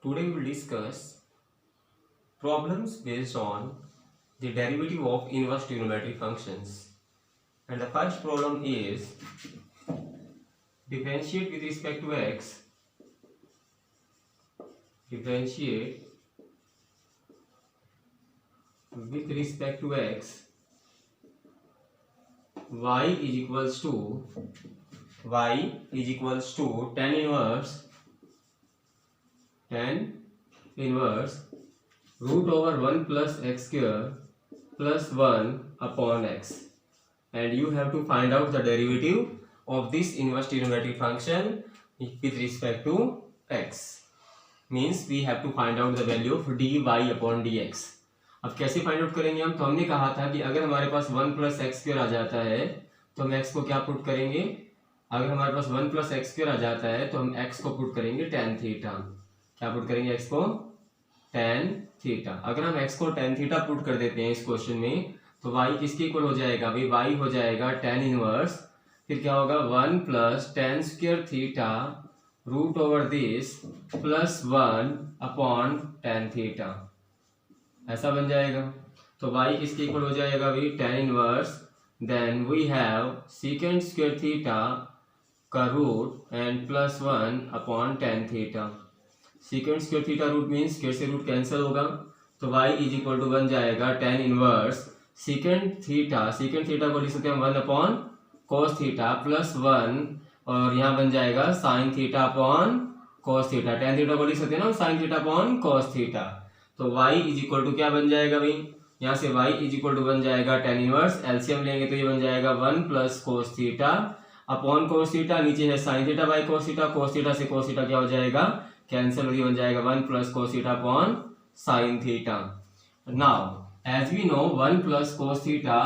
Today we will discuss problems based on the derivative of inverse trigonometric functions. And the first problem is differentiate with respect to x. Differentiate with respect to x. Y is equals to tan inverse root over 1 plus x square plus 1 upon x, and you have to find out the derivative of this inverse trigonometric function with respect to x. Means we have to find out the value of dy upon dx. अब कैसे find out करेंगे हम? तो हमने कहा था कि अगर हमारे पास 1 प्लस एक्स स्क्वायर आ जाता है तो हम x को क्या पुट करेंगे? अगर हमारे पास 1 प्लस एक्स स्क्वायर आ जाता है तो हम x को पुट करेंगे tan थीटा. क्या पुट करेंगे? x को tan थीटा. अगर हम x को tan थीटा पुट कर देते हैं इस क्वेश्चन में तो y किसके इक्वल हो जाएगा? भाई y हो जाएगा tan इनवर्स, फिर क्या होगा 1 plus tan square theta root over this plus 1 upon tan theta. ऐसा बन जाएगा. तो y किसके इक्वल हो जाएगा? भाई tan inverse, then we have secant square theta का root and plus 1 upon tan theta. Secant square theta root means square से रूट कैंसिल होगा तो y इज इक्वल टू बन जाएगा tan इनवर्स सीकेंड थीटा को लिख सकते हैं 1 अपॉन cos थीटा प्लस 1 और यहाँ बन जाएगा sin theta upon cos theta. tan theta को लिख सकते हैं ना sin theta upon cos theta. तो y इज इक्वल टू क्या बन जाएगा भाई? यहाँ से y इज इक्वल टू बन जाएगा tan इनवर्स, एलसीएम लेंगे तो ये बन जाएगा 1 plus cos theta upon cos theta, नीचे है sin theta by cos theta. cos theta से cos थीटा क्या हो जाएगा? कैंसिल, और ये बन जाएगा 1 plus cos theta upon sin theta. Now as we know 1 plus cos theta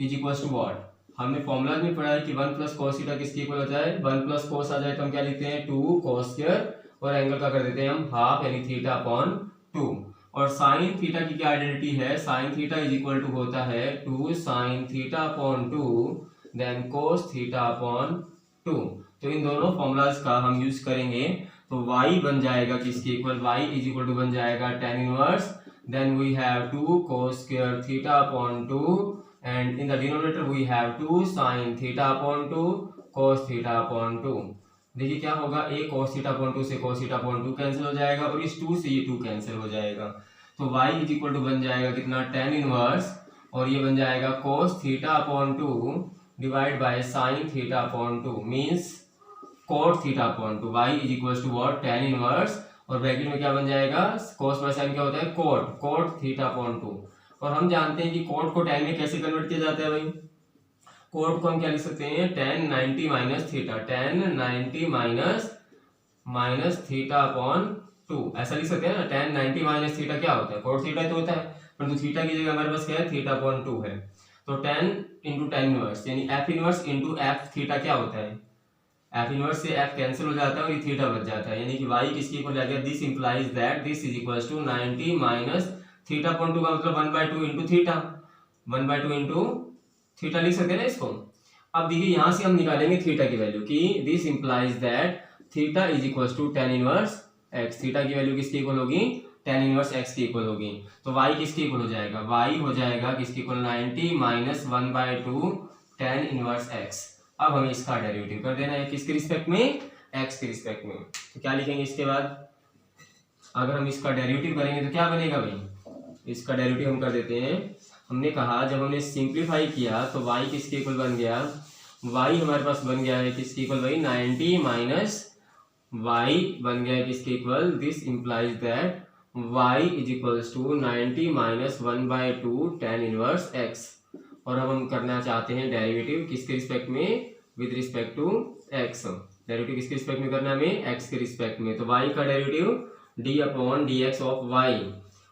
is equals to what? हमने फॉर्मूला में पढ़ा है कि 1 प्लस cos थीटा किसके इक्वल होता है? 1 प्लस cos आ जाए तो हम क्या लिखते हैं? 2 cos स्क्वायर और एंगल का कर देते हैं हम हाफ यानी थीटा अपॉन 2. और साइन थीटा की क्या आइडेंटिटी है? Sine theta is equal to होता है 2 sine theta upon 2 then cos theta upon 2. तो इन दोनों फॉर्मूलाज का हम यूज करेंगे तो y बन जाएगा किसके equal? y is equal to बन जाएगा tan inverse, then we have 2 cos square theta upon 2 and in the denominator we have 2 sin theta upon 2 cos theta upon 2. देखिए क्या होगा? a cos थीटा अपॉन 2 से cos theta upon 2 cancel हो जाएगा और इस 2 से ये 2 कैंसिल हो जाएगा. तो y इज इक्वल टू बन जाएगा कितना? tan इनवर्स और ये बन जाएगा cos theta upon 2 divide by sin theta upon 2 means cot theta upon 2. y is equal to what? tan inverse और ब्रैकेट में क्या बन जाएगा? cos बाय sin क्या होता है? cot theta upon 2. और हम जानते हैं कि cot को tan में कैसे कन्वर्ट किया जाता है भाई? cot को हम क्या लिख सकते हैं? tan 90 minus theta, tan 90 minus theta upon 2 ऐसा लिख सकते हैं ना. tan 90 माइनस थीटा क्या होता है? cot थीटा तो होता है, परंतु थीटा की जगह हमारे पास क्या है? थीटा अपॉन 2 है. तो tan इंटू tan इनवर्स यानी f inverse into f theta क्या होता है? f इनवर्स से f कैंसिल हो जाता है और ये थीटा बच जाता है, यानी कि y किसके इक्वल आ गया? This implies that this is equals to 90 minus theta upon 2 का मतलब 1/2 इंटू थीटा, 1/2 इंटू थीटा लिख सकते हैं ना इसको. अब देखिए यहां से हम निकालेंगे थीटा की वैल्यू कि this implies that theta is equals to tan inverse x. Theta की वैल्यू किसके इक्वल होगी? tan इनवर्स x के इक्वल होगी. तो y किसके इक्वल हो जाएगा? y हो जाएगा किसके equal? 90 minus 1/2 tan inverse x. अब हमें इसका डेरिवेटिव कर देना है किसके रिस्पेक्ट में? x के रिस्पेक्ट में. तो क्या लिखेंगे इसके बाद? अगर हम इसका डेरिवेटिव करेंगे तो क्या बनेगा भाई? इसका डेरिवेटिव हम कर देते हैं. हमने कहा जब हमने सिंप्लीफाई किया तो y किसके इक्वल बन गया? y हमारे पास बन गया है किसके इक्वल भाई? 90 माइनस y बन गया है किसके equal? This implies that y is equals to 90 minus 1/2 tan inverse x. और अब हम करना चाहते हैं डेरिवेटिव किसके रिस्पेक्ट में? With respect to x. Derivative किसके रिस्पेक्ट में करना है हमें? x के रिस्पेक्ट में. तो y का derivative d upon dx of y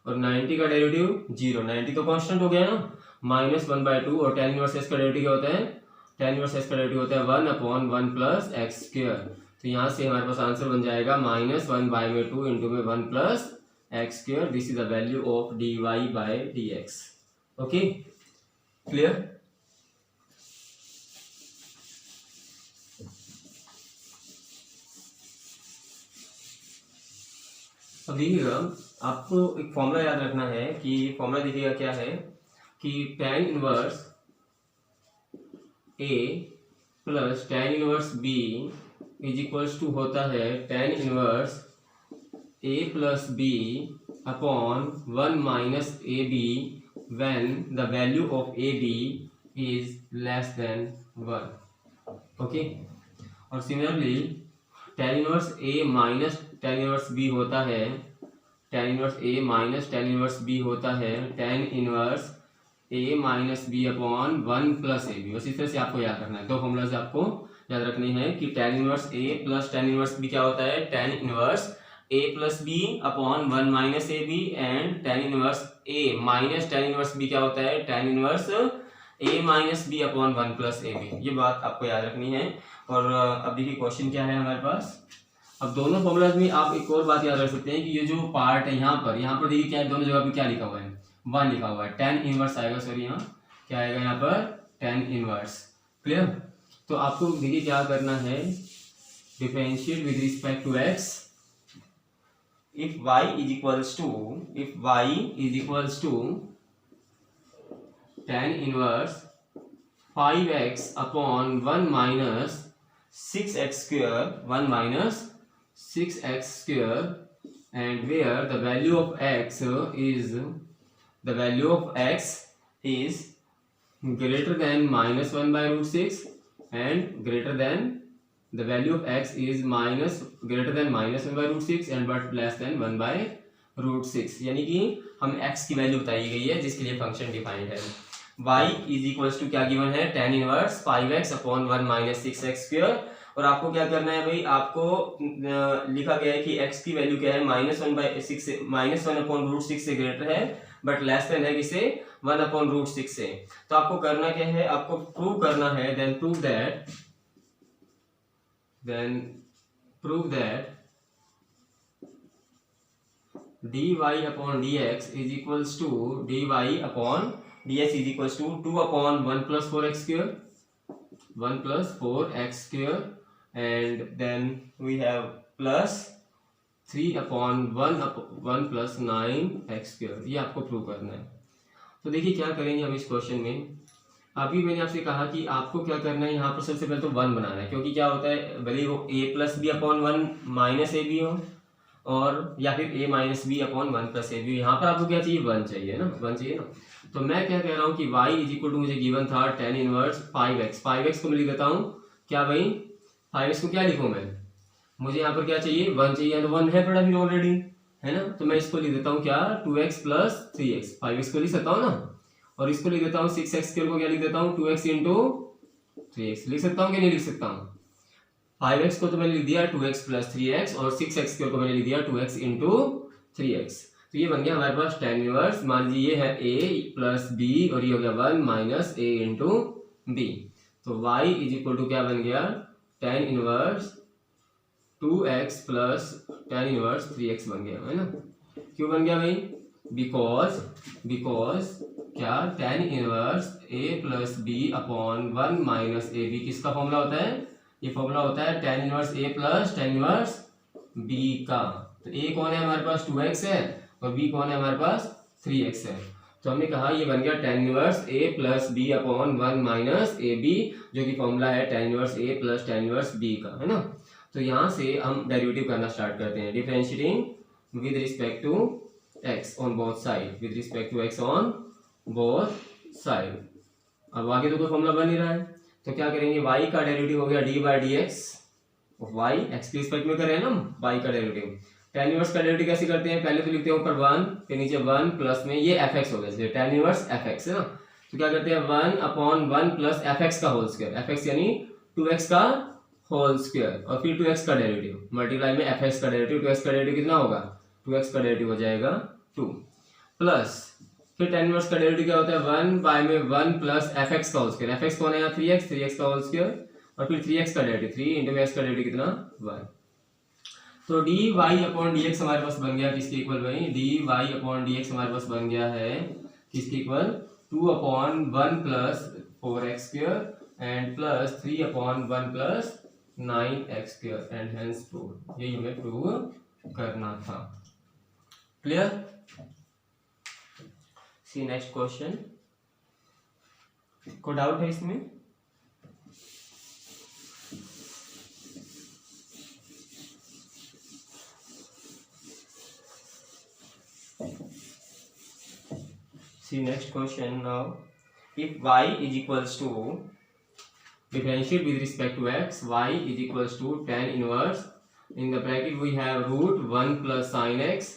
और 90 का डेरिवेटिव 0. 90 तो कांस्टेंट हो गया ना, माइनस 1/2 और tan इनवर्स x का डेरिवेटिव क्या होता है? tan इनवर्स x का डेरिवेटिव होता है 1 अपॉन 1 प्लस एक्स स्क्वायर. तो यहाँ से हमारे पास आंसर बन जाएगा माइनस 1/2 इंटू में 1 plus x square. This is the value of dy by dx. Okay, clear? अब देखिएगा, आपको एक फॉर्मूला याद रखना है कि फॉर्मूला देखिएगा क्या है कि tan inverse A plus tan inverse B is equals to होता है tan inverse A plus B upon 1 minus AB when the value of AB is less than 1. Okay, और similarly tan inverse A minus tan inverse B होता है tan inverse A minus tan inverse B होता है tan inverse A minus B upon 1 plus AB। बस इस तरह से आपको याद रखना है, दो फॉर्मूलाज आपको याद रखनी है कि tan inverse A plus tan inverse B क्या होता है, tan inverse A plus B upon 1 minus AB and tan inverse A minus tan inverse B क्या होता है, tan inverse A minus B upon 1 plus AB। ये बात आपको याद रखनी है। और अब देखिए क्वेश्चन क्या है हमारे पास। अब दोनों फॉर्मूलाज में आप एक और बात याद रख सकते हैं कि ये जो पार्ट है यहाँ पर देखिए क्या है, दोनों जगह पे क्या लिखा हुआ है, 1 लिखा हुआ है, tan इनवर्स आएगा, सॉरी यहाँ क्या आएगा, यहाँ पर tan इनवर्स। क्लियर। तो आपको देखिए क्या करना है, differentiate with respect to x। if y is equals to tan inverse 5x upon 1 minus 6x square, 1 minus 6x square, and where the value of x is greater than minus 1 by root 6 and greater than the value of x is greater than minus 1 by root 6 and but less than 1 by root 6। यानी कि हम x की value बताई गई है जिसके लिए function defined है। y इज इक्वल्स टू क्या गिवन है, tan inverse 5x upon 1 minus 6x square. और आपको क्या करना है भाई, आपको लिखा गया है कि x की वैल्यू क्या है, minus 1 by 6 minus 1 upon root 6 से ग्रेटर है बट लेस देन है किसे, 1 अपॉन रूट 6 से। तो आपको करना क्या है, आपको प्रूव करना है, then prove that dy upon dx is equals to dy upon dx is equals to 2 upon 1 plus 4x square, 1 plus 4x square, and then we have plus 3 upon 1 plus 9x square। ये आपको prove करना है। तो देखिए क्या करेंगे हम इस क्वेश्चन में। अभी मैंने आपसे कहा कि आपको क्या करना है, यहाँ पर सबसे पहले तो 1 बनाना है, क्योंकि क्या होता है, भले वो a plus b upon 1 minus a b हो और या फिर a minus b upon 1 plus a b, यहाँ पर आपको क्या चाहिए, 1 चाहिए ना, 1 चाहिए ना। तो मैं क्या कह रहा हूँ कि y इज इक्वल टू, मुझे गिवन था tan इनवर्स 5x को मैं लिख देता हूँ क्या भाई, 5x को क्या लिखूँ मैं, मुझे यहाँ पर क्या चाहिए, 1 चाहिए, तो 1 है पड़ा फिर ऑलरेडी, है ना। तो मैं इसको लिख देता हूँ क्या, 2x प्लस 3x, 5x को लिख सकता हूँ ना, और इसको लिख देता हूँ 6x स्क्वायर को क्या लिख देता हूँ, 2x इंटू 3x लिख सकता हूँ कि नहीं लिख सकता हूँ। 5x को तो मैंने लिख दिया 2x प्लस 3x और 6x स्क्वायर को मैंने लिख दिया 2x इंटू 3x। तो ये बन गया हमारे पास tan इनवर्स, मान लीजिए ये है a प्लस b और ये हो गया 1 माइनस a इंटू b। तो y इज इक्वल टू क्या बन गया, tan inverse 2x plus tan inverse 3x बन गया, है ना। क्यों बन गया भाई, बिकॉज क्या, tan inverse a plus b upon 1 minus a b किसका फॉर्मूला होता है, ये फॉर्मूला होता है tan inverse a plus tan inverse b का। तो a कौन है हमारे पास, 2x है, और b कौन है हमारे पास, 3x है। तो हमने कहा ये बन गया tan inverse a plus b upon 1 minus a b, जो कि फॉर्मूला है tan inverse a plus tan inverse b का, है ना। तो यहाँ से हम डेरिवेटिव करना स्टार्ट करते हैं, differentiating with respect to x on both side, with respect to x on both side. अब आगे तो कोई फॉर्मूला बन नहीं रहा है, तो क्या करेंगे, y का डेरिवेटिव हो गया d by D x, y x के रिस्पेक्ट में करें ना y का डेरिवेटिव। tan इनवर्स का डेरिवेटिव कैसे करते हैं, पहले तो लिखते हैं ऊपर 1 फिर नीचे 1 प्लस में ये fx हो गया, इसलिए tan इनवर्स fx है ना। तो क्या करते हैं, 1 अपॉन 1 प्लस fx का होल स्क्वायर, fx यानी 2x का होल स्क्वायर, और फिर 2x का डेरिवेटिव मल्टीप्लाई में fx का डेरिवेटिव, 2x का डेरिवेटिव कितना होगा, 2x का डेरिवेटिव हो जाएगा 2 प्लस फिर tan इनवर्स का डेरिवेटिव क्या होता है, 1 बाय में 1 प्लस fx का होल स्क्वायर, fx कौन है यहाँ, 3x का होल स्क्वायर, और फिर 3x का डेरिवेटिव, 3 इंटू x का डेरिवेटिव कितना, 1। तो dy अपॉन dx हमारे पास बन गया किसके इक्वल भाई, dy अपॉन dx हमारे पास बन गया है किसके equal, 2 upon 1 plus 4x square and plus 3 upon 1 plus 9x square and hence prove. यही हमें प्रूव करना था। क्लियर? सी नेक्स्ट क्वेश्चन, को डाउट है इसमें? See next question now. If y is equals to, differentiate with respect to x, y is equals to tan inverse, in the bracket we have root 1 plus sin x,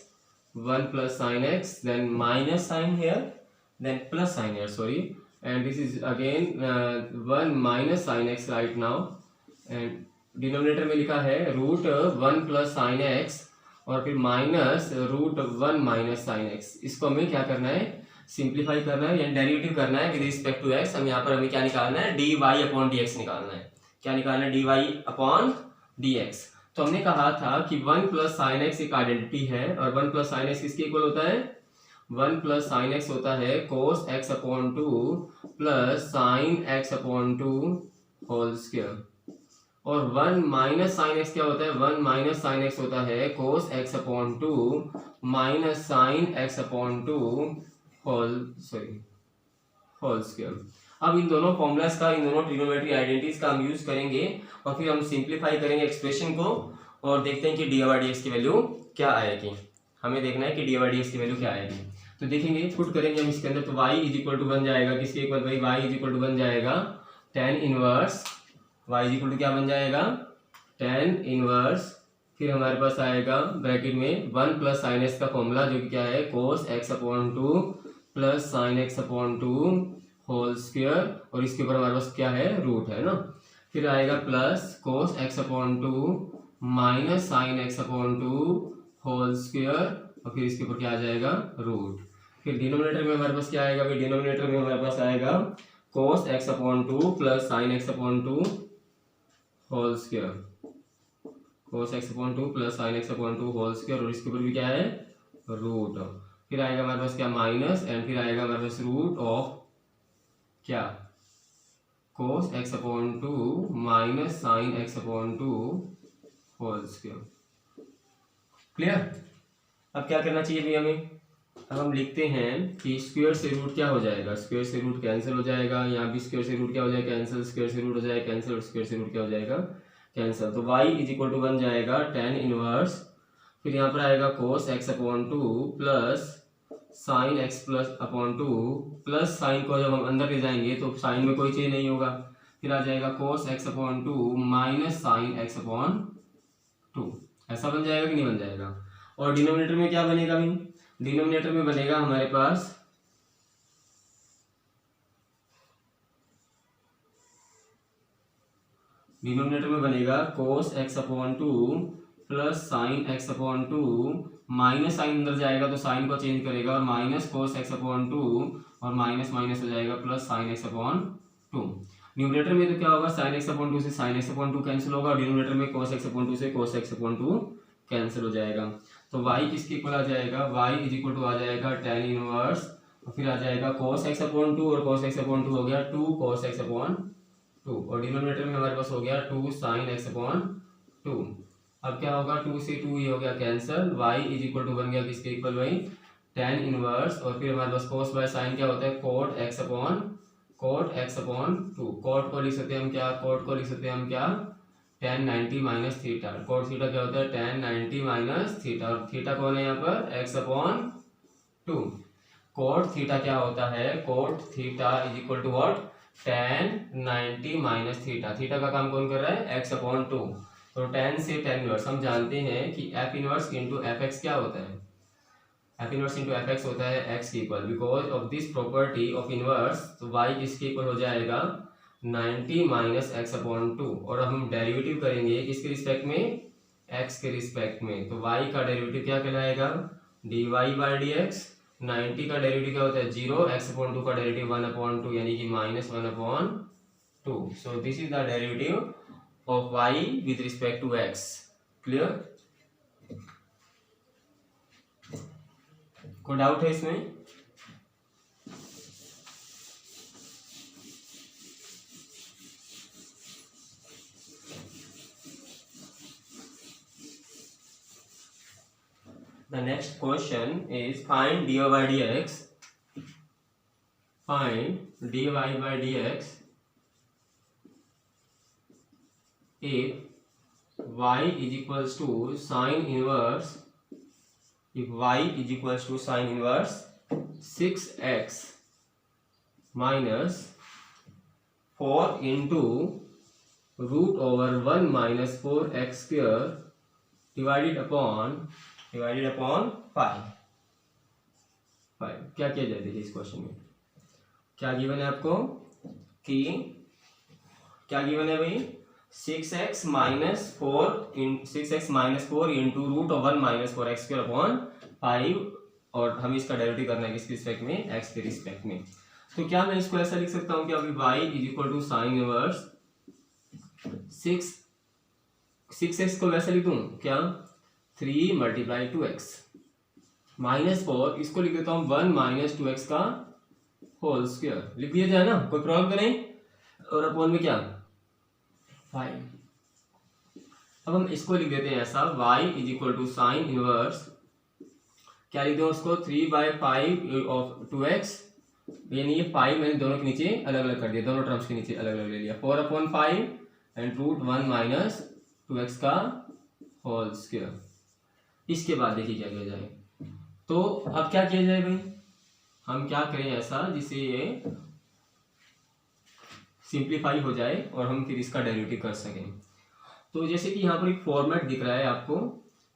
1 plus sin x, then minus sign here, then plus sign here, sorry, and this is again 1 minus sin x right now, and denominator में लिखा है root 1 plus sine x और फिर minus root 1 minus sine x. इसको हमें क्या करना है, सिंप्लीफाई करना है, यानी डेरिवेटिव करना है विद रिस्पेक्ट टू एक्स। हम यहाँ पर हमें क्या निकालना है, d y upon d x निकालना है। क्या निकालना है, d y upon d x. तो हमने कहा था कि 1 प्लस साइन एक्स एक आइडेंटिटी है, और 1 प्लस साइन एक्स किसके इक्वल होता है, 1 प्लस साइन एक्स होता है cos x upon 2 plus sine x upon 2 whole square, और 1 माइनस साइन एक्स क्या होता है, 1 माइनस साइन एक्स होता है cos x upon 2 minus sine x upon 2 whole square. अब इन दोनों फॉर्मूलाज का, इन दोनों ट्रिग्नोमेट्री आइडेंटिटीज का हम यूज करेंगे और फिर हम सिंप्लीफाई करेंगे एक्सप्रेशन को और देखते हैं कि डी बाई डी एक्स की वैल्यू क्या आएगी। हमें देखना है कि डी बाई डी एक्स की वैल्यू क्या आएगी। तो देखेंगे, पुट करेंगे हम इसके अंदर, तो y इज इक्वल टू बन जाएगा किसके इक्वल भाई, y इज इक्वल टू बन जाएगा tan inverse, y is equal to क्या बन जाएगा, tan इनवर्स, फिर हमारे पास आएगा ब्रैकेट में 1 प्लस साइन एक्स का फॉर्मूला जो कि क्या है cos x upon 2 plus sine x upon 2 whole square, और इसके ऊपर हमारे पास क्या है, रूट है ना। फिर आएगा plus cos x upon 2 minus sine x upon 2 whole square, और फिर इसके ऊपर क्या आ जाएगा, रूट। फिर डिनोमिनेटर में हमारे पास क्या आएगा भाई, डिनोमिनेटर में हमारे पास आएगा cos x upon 2 plus sine x upon 2 whole square, cos x upon 2 plus sine x upon 2 whole square, और इसके ऊपर भी क्या है, रूट। फिर आएगा हमारे पास क्या, माइनस, एंड फिर आएगा हमारे पास रूट ऑफ क्या, cos x upon 2 minus sine x upon 2 whole square. Clear? अब क्या करना चाहिए भी हमें, अब हम लिखते हैं कि स्क्वायर से रूट क्या हो जाएगा, स्क्वायर से रूट कैंसिल हो जाएगा, यहाँ भी स्क्वायर से रूट क्या हो जाएगा, कैंसिल, स्क्वायर से रूट हो जाएगा कैंसिल, और स्क्वायर से रूट क्या हो जाएगा, कैंसिल। तो y इज इक्वल टू बन जाएगा tan इनवर्स, फिर यहाँ पर आएगा cos x upon 2 plus sine x plus upon 2, plus sign को जब हम अंदर ले जाएंगे तो साइन में कोई चेंज नहीं होगा, फिर आ जाएगा कोस x upon 2 minus sine x upon 2। ऐसा बन जाएगा कि नहीं बन जाएगा। और डिनोमिनेटर में क्या बनेगा भाई, डिनोमिनेटर में बनेगा हमारे पास डिनोमिनेटर में बनेगा cos x upon 2 plus sine x upon 2, minus sine अंदर जाएगा तो साइन को चेंज करेगा, और माइनस कोस एक्स अपॉन 2 और माइनस माइनस हो जाएगा plus sine x upon 2। Numerator में तो क्या होगा, साइन एक्स अपॉन 2 से साइन एक्स अपॉन 2 कैंसिल होगा, और डिनोमिनेटर में कोस एक्स अपॉन 2 से कोस एक्स अपॉन 2 कैंसिल हो जाएगा। तो y किसके इक्वल आ जाएगा, y इज इक्वल टू आ जाएगा tan इनवर्स, और फिर आ जाएगा cos x अपॉन 2, और cos x अपॉन 2 हो गया 2 cos x अपॉन 2, और डिनोमिनेटर में हमारे पास हो गया 2 sin x अपॉन 2। अब क्या होगा, 2 से 2 ये हो गया cancel, y is equal to बन गया किसके इक्वल भाई, tan इनवर्स, और फिर हमारे पास cos बाय sin क्या होता है, cot x अपॉन 2। cot को लिख सकते हैं हम क्या, cot को लिख सकते हैं हम क्या, tan 90 minus theta. cot theta क्या होता है, tan 90 माइनस थीटा, और थीटा कौन है यहाँ पर, x अपॉन 2। cot थीटा क्या होता है, cot theta is equal to what, tan 90 minus theta. Theta का काम कौन कर रहा है, x अपॉन 2। तो tan से tan इनवर्स हम जानते हैं कि f inverse into F x क्या होता है, f inverse into F x होता है x के equal. Because of this property of inverse, तो y किसके इक्वल हो जाएगा, 90 माइनस एक्स अपॉन 2, और हम डेरिवेटिव करेंगे किसके रिस्पेक्ट में, x के रिस्पेक्ट में। तो y का डेरिवेटिव क्या कहलाएगा, dy बाई डी एक्स। 90 का डेरिवेटिव क्या होता है 0, x अपॉन 2 का डेरिवेटिव 1 अपॉन 2 यानी कि minus 1 upon 2। So this is the derivative of y with respect to x। Clear? कोई डाउट है इसमें? The next question is find dy by dx. Find dy by dx if y is equals to sine inverse. If y is equals to sine inverse 6x minus 4 into root over 1 minus 4x square divided upon 5. क्या किया जाए देखिए इस question में क्या given है आपको कि क्या गिवन है भाई 6x minus 4 into root of 1 minus 4x square upon 5 और हमें इसका डेरिवेटिव करना है किसके रिस्पेक्ट में x के रिस्पेक्ट में। तो क्या मैं इसको ऐसा लिख सकता हूँ कि अभी y is equal to sine inverse 6x को वैसे लिख दूँ क्या 3 मल्टीप्लाई 2x माइनस 4 इसको लिख देता हूँ 1 माइनस 2x का होल स्क्वायर लिख दिया जाए ना, कोई प्रॉब्लम तो नहीं। और अपॉन में क्या 5। अब हम इसको लिख देते हैं ऐसा y is equal to sine inverse क्या लिख दो उसको 3/5 ऑफ 2x, यानी ये 5 मैंने दोनों के नीचे अलग अलग कर दिया, दोनों टर्म्स के नीचे अलग अलग ले लिया 4/5 एंड रूट 1 माइनस 2x का होल स्क्वायर। इसके बाद देखिए क्या किया जाए। तो अब क्या किया जाए भाई, हम क्या करें ऐसा जिससे ये सिंप्लीफाई हो जाए और हम फिर इसका डेरिवेटिव कर सकें। तो जैसे कि यहाँ पर एक फॉर्मेट दिख रहा है आपको,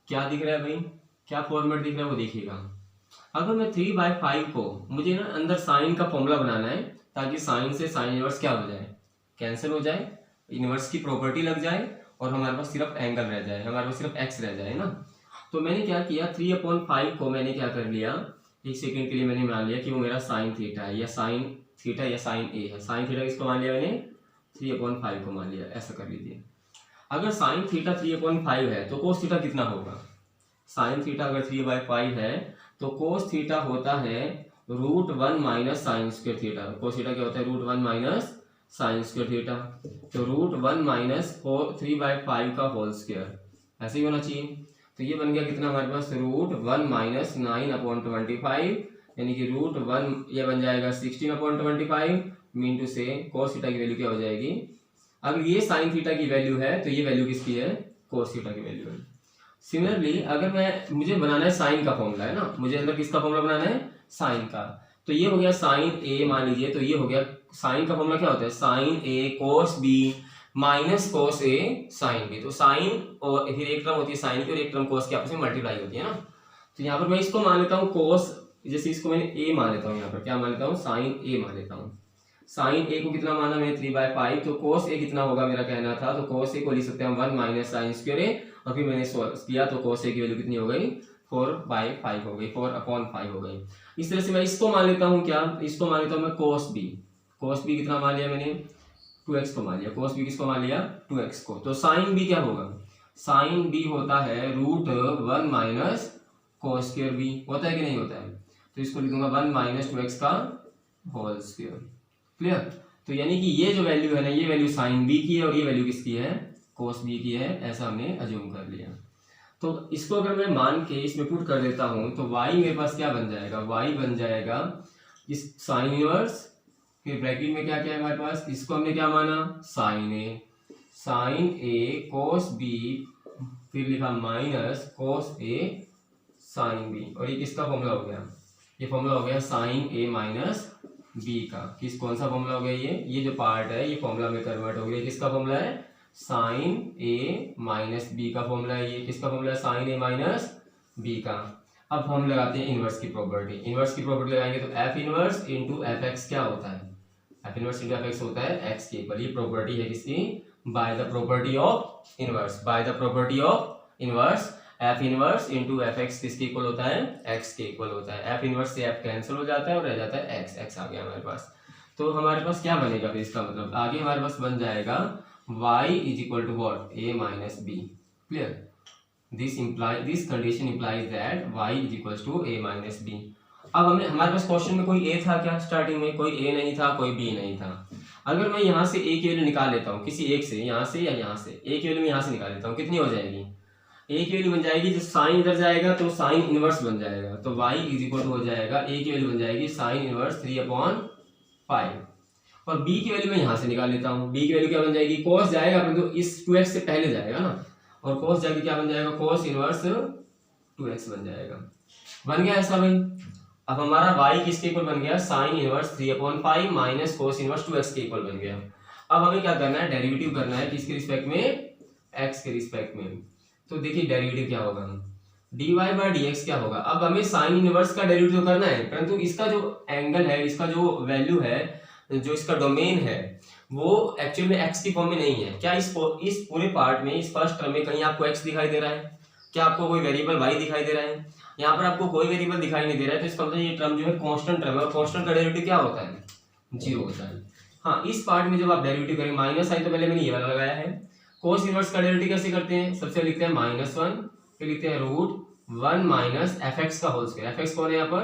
क्या दिख रहा है भाई, क्या फॉर्मेट दिख रहा है वो देखिएगा। अगर मैं 3/5 को मुझे ना अंदर साइन का फॉर्मूला बनाना है ताकि साइन से साइन इनवर्स क्या हो जाए कैंसिल हो जाए, इनवर्स की प्रॉपर्टी लग जाए और हमारे पास सिर्फ एंगल रह जाए, हमारे पास सिर्फ एक्स रह जाए ना। तो मैंने क्या किया 3/5 को मैंने क्या कर लिया, एक सेकेंड के लिए मैंने मान लिया कि वो मेरा साइन थीटा है या साइन थीटा या साइन ए है। साइन थीटा किसको मान लिया मैंने 3/5 को मान लिया, ऐसा कर लीजिए। अगर साइन थीटा 3/5 है तो कोस थीटा कितना होगा, साइन थीटा अगर 3/5 है तो कोस थीटा होता है root 1 minus sine square theta. Cos theta क्या होता है root 1 minus sine square theta, तो रूट 1 माइनस 3/5 का होल स्क्वायर ऐसे ही होना चाहिए। तो ये बन गया कितना हमारे पास रूट 1 माइनस 9/25 यानी कि रूट 1 ये बन जाएगा 16/25 मीनटू से कोस थीटा की वैल्यू क्या हो जाएगी। अब ये साइन थीटा की वैल्यू है तो ये वैल्यू किसकी है कोस थीटा की वैल्यू है। सिमिलरली अगर मुझे बनाना है साइन का फॉर्मूला है ना, मुझे अंदर किसका फॉर्मूला बनाना है साइन का, तो ये हो गया साइन ए मान लीजिए, तो ये हो गया साइन का फॉर्मूला क्या होता है साइन ए कोस बी माइनस कोस ए साइन बी। तो साइन और फिर एक टर्म होती है साइन की और एक टर्म कोस की आपस में मल्टीप्लाई होती है ना। तो यहाँ पर मैं इसको मान लेता हूँ कोस, जैसे इसको मैंने ए मान लेता हूँ, यहाँ पर क्या मान लेता हूँ साइन ए मान लेता हूँ। साइन ए को कितना माना मैंने 3/5, तो कोस ए कितना होगा मेरा कहना था, तो कोस ए को लिख सकते हैं 1 माइनस साइन स्क्वायर ए और फिर मैंने सॉल्व किया तो कोस ए की वैल्यू कितनी हो गई 4/5 हो गई, 4/5 हो गई। इस तरह से मैं इसको मान लेता हूँ क्या, इसको मान लेता हूँ मैं कोस बी। कोस बी कितना मान लिया मैंने 2x को मान लिया, कोस बी किसको मान लिया 2x को। तो साइन बी क्या होगा, साइन बी होता है root 1 minus cos square b, होता है कि नहीं होता है। तो इसको लिख दूंगा 1 माइनस 2x का होल स्क्वायर। क्लियर। तो यानी कि ये जो वैल्यू है ना ये वैल्यू साइन बी की है और ये वैल्यू किसकी है कोस बी की है, ऐसा हमने अज्यूम कर लिया। तो इसको अगर मैं मान के इसमें पुट कर देता हूं तो y मेरे पास क्या बन जाएगा, y बन जाएगा इस साइन इनवर्स, फिर ब्रैकेट में क्या क्या है हमारे पास, इसको हमने क्या माना साइन ए कोस बी, फिर लिखा माइनस कोस ए साइन बी, और ये किसका फॉर्मूला हो गया, ये फॉर्मूला हो गया साइन ए माइनस बी का। किस कौन सा फॉर्मूला हो गया, ये जो पार्ट है ये फॉर्मूला में कन्वर्ट हो गया। किसका फॉर्मूला है साइन ए माइनस बी का फॉर्मूला है, ये किसका फॉर्मूला है साइन ए माइनस बी का। अब हम लगाते हैं इनवर्स की प्रॉपर्टी, इनवर्स की प्रॉपर्टी लगाएंगे तो F inverse into F x क्या होता है, F inverse into F x होता है एक्स के ऊपर। ये प्रॉपर्टी है किसकी, by the property of inverse, by the property of inverse F inverse into F x किसके इक्वल होता है एक्स के इक्वल होता है। एफ इनवर्स से एफ कैंसिल हो जाता है और रह जाता है एक्स, एक्स आ गया हमारे पास। तो हमारे पास क्या बनेगा फिर, इसका मतलब आगे हमारे पास बन जाएगा y is equal to what a minus b. Clear, this condition implies that y is equal to a minus b. अब हमारे पास क्वेश्चन में कोई a था क्या, स्टार्टिंग में कोई a नहीं था कोई b नहीं था। अगर मैं यहाँ से a की वैल्यू निकाल लेता हूँ किसी एक से, यहाँ से या यहाँ से a की वैल्यू यहाँ से निकाल लेता हूँ, कितनी हो जाएगी ए की वैल्यू बन जाएगी, जो साइन इधर जाएगा तो साइन इनवर्स बन जाएगा, तो y इज इक्वल टू हो जाएगा, ए की वैल्यू बन जाएगी साइन इनवर्स 3/5। और b की वैल्यू मैं यहाँ से निकाल लेता हूँ, b की वैल्यू क्या बन जाएगी, cos जाएगा परंतु इस 2x से पहले जाएगा ना, और cos जाके क्या बन जाएगा, cos इनवर्स 2x बन जाएगा। बन गया ऐसा भाई। अब हमारा y किसके इक्वल बन गया, sine inverse 3/5 minus cos inverse 2x के इक्वल बन गया। अब हमें क्या करना है, डेरिवेटिव करना है किसके रिस्पेक्ट में, x के रिस्पेक्ट में। तो देखिए डेरिवेटिव क्या होगा, dy बाई dx क्या होगा। अब हमें साइन इनवर्स का डेरिवेटिव करना है, परंतु इसका जो एंगल है, इसका जो वैल्यू है, जो इसका डोमेन है, वो एक्चुअल में x की फॉर्म में नहीं है। क्या इस पूरे पार्ट में, इस फर्स्ट टर्म में कहीं आपको x दिखाई दे रहा है, क्या आपको कोई वेरिएबल y दिखाई दे रहा है, यहाँ पर आपको कोई वेरिएबल दिखाई नहीं दे रहा है, तो इसका मतलब ये टर्म जो है कांस्टेंट टर्म है, और कांस्टेंट का डेरिवेटिव क्या होता है, 0 होता है। हाँ, इस पार्ट में जब आप डेरिवेटिव करेंगे, माइनस साइन तो पहले मैंने ये वाला लगाया है। कोस इनवर्स का डेरिवेटिव कैसे करते हैं, सबसे लिखते हैं -1, फिर लिखते हैं √1 माइनस fx का होल स्क्वायर। fx कौन है यहाँ पर,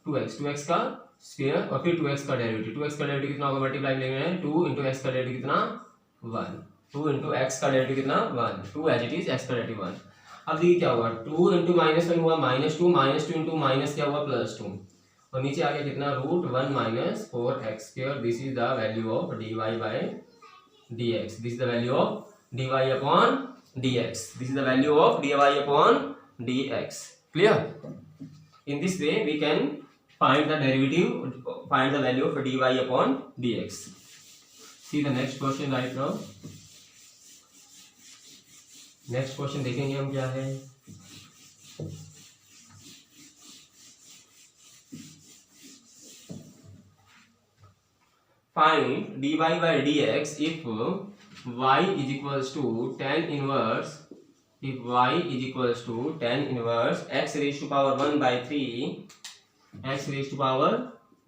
2x का स्क्वायर, और फिर 2x का डेरिवेटिव। 2x का डेरिवेटिव कितना होगा, मल्टीप्लाई लेंगे 2 इंटू x का डेरिवेटिव कितना 1, 2 इंटू x का डेरिवेटिव कितना 1, 2 एज इट इज x का डेरिवेटिव 1। अब देखिए क्या हुआ, 2 इंटू -1 हुआ -2, -2 इंटू माइनस क्या हुआ +2, और नीचे आ गया कितना √1 minus 4x square. This is the value of dy by dx, this is the value of dy upon dx, this is the value of dy upon dx. Clear? In this way we can find the derivative, find the value of dy upon dx. See the next question right now. Next question देखेंगे हम क्या है। Find dy by dx if y is equals to tan inverse, if y is equals to tan inverse x raised to power 1 by 3, x raised to power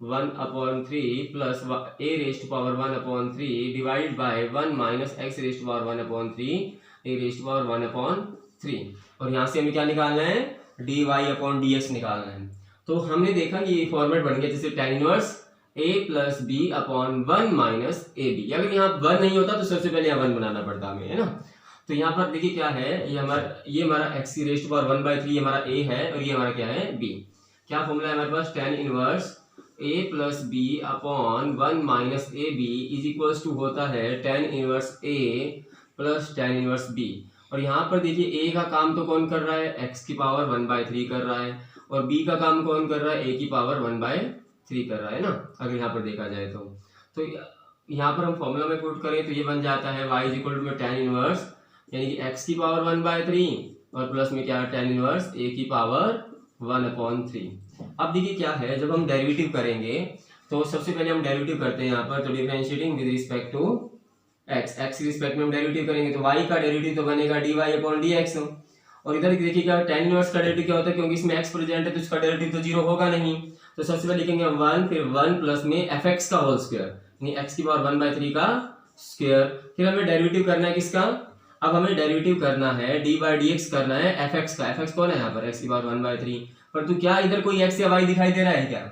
1 upon 3 plus a raised to power 1 upon 3 divided by 1 minus x raised to power 1 upon 3 a raised to power 1 upon 3। और यहाँ से हमें क्या निकालना है, dy upon dx निकालना है। तो हमने देखा कि ये फॉर्मेट बन गया जैसे tan inverse a plus b upon 1 minus a b. अगर यहाँ 1 नहीं होता तो सबसे पहले यहाँ 1 बनाना पड़ता हमें, है ना। तो यहाँ पर देखिए क्या है, ये हमारा x की रेस्ट पावर 1/3 ये हमारा a है, और ये हमारा क्या है b। क्या फॉर्मूला है हमारे पास, tan inverse a plus b upon 1 minus a b is equals to होता है tan inverse a plus tan inverse b। और यहाँ पर देखिए a का काम तो कौन कर रहा है, x की पावर 1/3 कर रहा है, और b का काम कौन कर रहा है, a की पावर 1/3 कर रहा है ना। अगर यहाँ पर देखा जाए तो यहाँ पर हम फॉर्मूला में पुट करें तो ये बन जाता है y is equal to tan inverse, यानी कि x की पावर 1/3 और प्लस में क्या है tan इनवर्स a की पावर 1/3। अब देखिए क्या है, जब हम डेरिवेटिव करेंगे तो सबसे पहले हम डेरिवेटिव करते हैं यहाँ पर, तो differentiating with respect to x के रिस्पेक्ट में हम डेरिवेटिव करेंगे तो y का डेरिवेटिव तो बनेगा dy अपॉन dx। और इधर देखिएगा tan इनवर्स का डेरिवेटिव क्या होता है, क्योंकि इसमें x प्रेजेंट है तो इसका डेरिवेटिव तो 0 होगा नहीं। तो सबसे पहले लिखेंगे हम 1, फिर 1 प्लस में fx का होल स्क्वायर, यानी x की पावर 1/3 का स्क्वायर। फिर हमें डेरिवेटिव करना है किसका, अब हमें डेरिवेटिव करना है dy बाई dx करना है fx का। fx कौन है यहाँ पर, x की पावर 1/3। परंतु क्या इधर कोई x या y दिखाई दे रहा है क्या,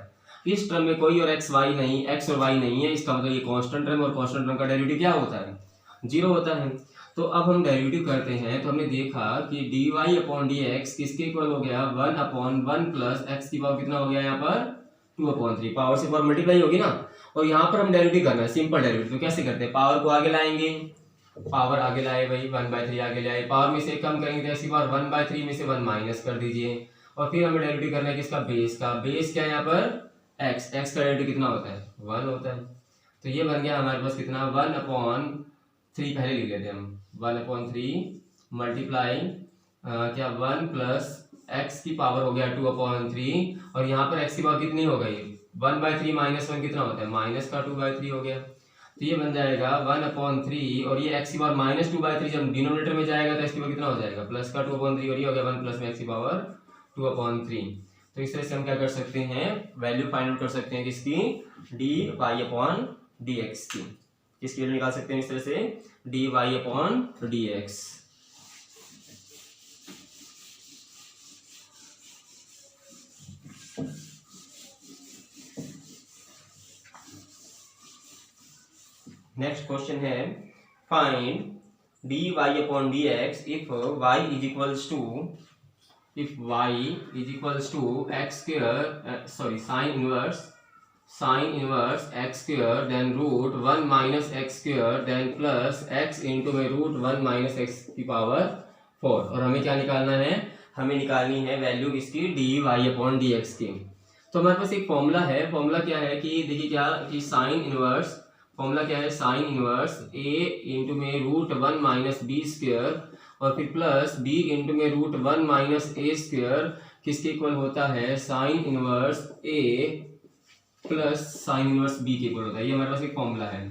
इस टर्म में कोई और x y नहीं, x और y नहीं है, इसका मतलब ये कांस्टेंट टर्म, और कांस्टेंट टर्म का डेरिवेटिव क्या होता है, 0 होता है। तो अब हम डेरिवेटिव करते हैं तो हमने देखा कि dy अपॉन dx किसके इक्वल हो गया, 1/1 प्लस x की पावर कितना हो गया यहाँ पर 2/3, पावर से पावर मल्टीप्लाई होगी ना। और यहाँ पर हम डेरिवेटिव करना है सिंपल डेरिवेटिव। तो कैसे करते हैं, पावर को आगे लाएंगे, पावर आगे लाए भाई 1/3 आगे लाए, पावर में से कम करेंगे तो x की पावर 1/3 में से 1 माइनस कर दीजिए। और फिर हमें डेरिवेटिव करना है किसका, बेस का। बेस क्या है यहाँ पर x का डेरिवेटिव कितना होता है 1 होता है। तो ये बन गया हमारे पास कितना 1/3, पहले लिख लेते हैं हम 1/3 मल्टीप्लाई क्या 1 प्लस x की पावर हो गया 2/3, और यहाँ पर x की पावर कितनी हो गई 1/3 माइनस 1 कितना होता है माइनस का 2/3 हो गया। तो ये बन जाएगा 1/3, और ये x की पावर -2/3 जब डिनोमिनेटर में जाएगा तो x की पावर कितना हो जाएगा प्लस का 2/3, और ये हो गया 1 प्लस में x की पावर 2/3। तो इस तरह से हम क्या कर सकते हैं, वैल्यू फाइंड आउट कर सकते हैं किसकी, dy अपॉन dx की। किसकी वैल्यू निकाल सकते हैं इस तरह से, dy upon dx। Next question है, find dy upon dx if y is equals to x square sin inverse x square then root 1 minus x square then plus x into में root 1 minus x की power 4। और हमें क्या निकालना है, हमें निकालनी है वैल्यू इसकी dy अपॉन dx की। तो हमारे पास एक फॉर्मूला है, फॉर्मूला क्या है कि देखिए क्या कि साइन इनवर्स, फॉर्मूला क्या है साइन इनवर्स a इंटू में रूट 1 माइनस बी स्क्वायर और फिर प्लस b इंटू में रूट 1 माइनस ए स्क्वायर किसके इक्वल होता है sine inverse a plus sine inverse b के इक्वल होता है। ये हमारे पास एक फॉर्मूला है।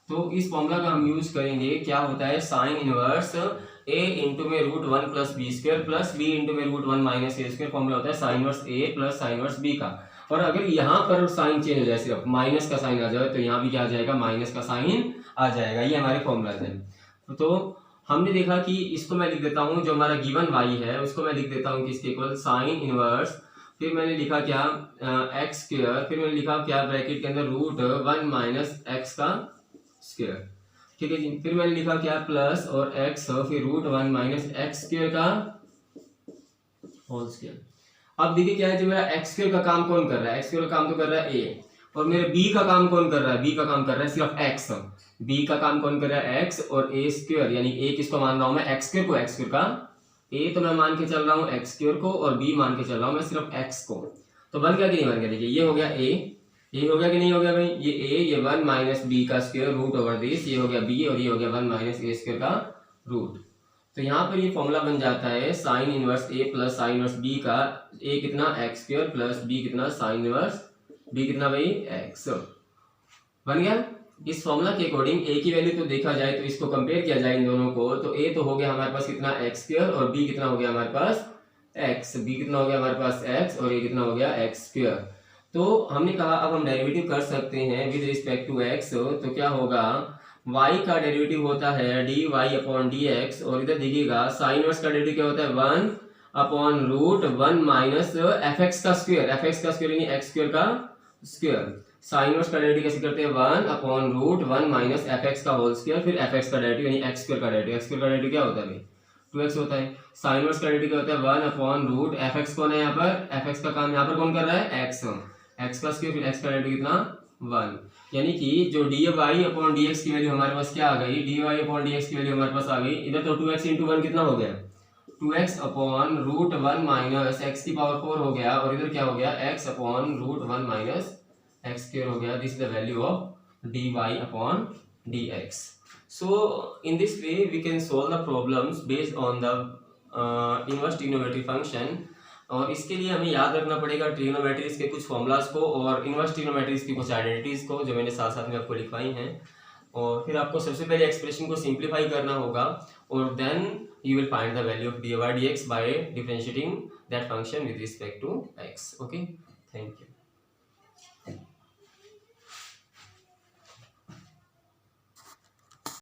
तो इस फॉर्मूला का हम यूज करेंगे, क्या होता है साइन इनवर्स a इंटू में root 1 plus b square plus b into में root 1 minus a square, formula होता है sine inverse a plus sine inverse b का। और अगर यहाँ पर साइन चेंज हो जाए, सिर्फ माइनस का साइन आ जाए तो यहाँ भी क्या आ जाएगा माइनस का साइन आ जाएगा। ये हमारे फॉर्मूला है। तो हमने देखा कि इसको मैं लिख देता हूँ, जो हमारा गिवन y है उसको मैं लिख देता हूँ किसके इक्वल साइन इनवर्स, फिर मैंने लिखा क्या एक्स स्क्वायर, फिर मैंने लिखा क्या ब्रैकेट के अंदर रूट 1 माइनस एक्स का स्क्वायर, ठीक है जी। फिर मैंने लिखा क्या प्लस और एक्स फिर रूट 1 माइनस एक्स स्क्वायर का होल स्क्वायर। अब देखिए क्या है, जो मेरा एक्स स्क्वायर का काम कौन कर रहा है, एक्स स्क्वायर का काम तो कर रहा है ए, और मेरे बी का काम कौन कर रहा है, बी का काम कर रहा है सिर्फ एक्स। बी का काम कौन कर रहा है एक्स, और ए स्क्वायर यानी ए किसको मान रहा हूं मैं एक्स स्क्वायर को, एक्स स्क्वायर का ए तो मैं मान के चल रहा हूँ एक्स स्क्वायर को और बी मान के चल रहा हूँ मैं सिर्फ एक्स को। तो बन गया कि नहीं बन गया, देखिए ये हो गया ए, ये हो गया कि नहीं हो गया भाई, ये ए, ये 1 माइनस बी का स्क्वायर रूट ओवर दिस, ये हो गया बी और ये हो गया 1 माइनस ए स्क्वायर का रूट। तो यहाँ पर ये फॉर्मूला बन जाता है साइन इनवर्स ए प्लस साइन इनवर्स बी का, ए कितना एक्स स्क्वायर प्लस बी कितना साइन इनवर्स बी कितना भाई एक्स, बन गया। इस फॉर्मूला के अकॉर्डिंग ए की वैल्यू तो देखा जाए तो इसको कंपेयर किया जाए इन दोनों को, तो ए तो हो गया हमारे पास कितना एक्स स्क्वायर और बी कितना हो गया हमारे पास एक्स, बी कितना हो गया हमारे पास एक्स और ए कितना हो गया एक्स स्क्वायर। तो हमने कहा अब हम डेरिवेटिव कर सकते हैं विद रिस्पेक्ट टू एक्स, तो क्या होगा y का डेरिवेटिव होता है dy अपॉन dx, और इधर देखिएगा साइन इनवर्स का डेरिवेटिव क्या होता है 1 अपॉन रूट 1 माइनस fx का स्क्वायर, fx का स्क्वायर यानी x स्क्वायर का स्क्वायर। साइन इनवर्स का डेरिवेटिव कैसे करते हैं 1 अपॉन रूट 1 माइनस fx का होल स्क्वायर, फिर fx का डेरिवेटिव यानी x स्क्वायर का डेरिवेटिव, x स्क्वायर का डेरिवेटिव क्या होता है भाई 2x होता है। साइन इनवर्स का डेरिवेटिव क्या होता है 1 अपॉन रूट fx कौन है यहाँ पर, fx का काम यहाँ पर कौन कर रहा है x, x का स्क्वायर फिर x का डेरिवेटिव कितना 1, यानी कि जो dy अपॉन dx की वैल्यू हमारे पास क्या आ गई, dy अपॉन dx की वैल्यू हमारे पास आ गई। इधर तो 2x इंटू 1 कितना हो गया 2x upon root 1 minus x की पावर 4 हो गया, और इधर क्या हो गया x upon root 1 minus x square हो गया। This is the value of dy upon dx। So in this way we can solve the problems based on the inverse trigonometry function। और इसके लिए हमें याद रखना पड़ेगा ट्रिग्नोमेट्रीज के कुछ फॉर्मूलाज को और इनवर्स ट्रिग्नोमेट्रीज की कुछ आइडेंटिटीज को, जो मैंने साथ साथ में आपको लिखवाई हैं। और फिर आपको सबसे पहले एक्सप्रेशन को सिंप्लीफाई करना होगा, और then you will find the value of dy by dx by differentiating that function with respect to x. Okay, thank you.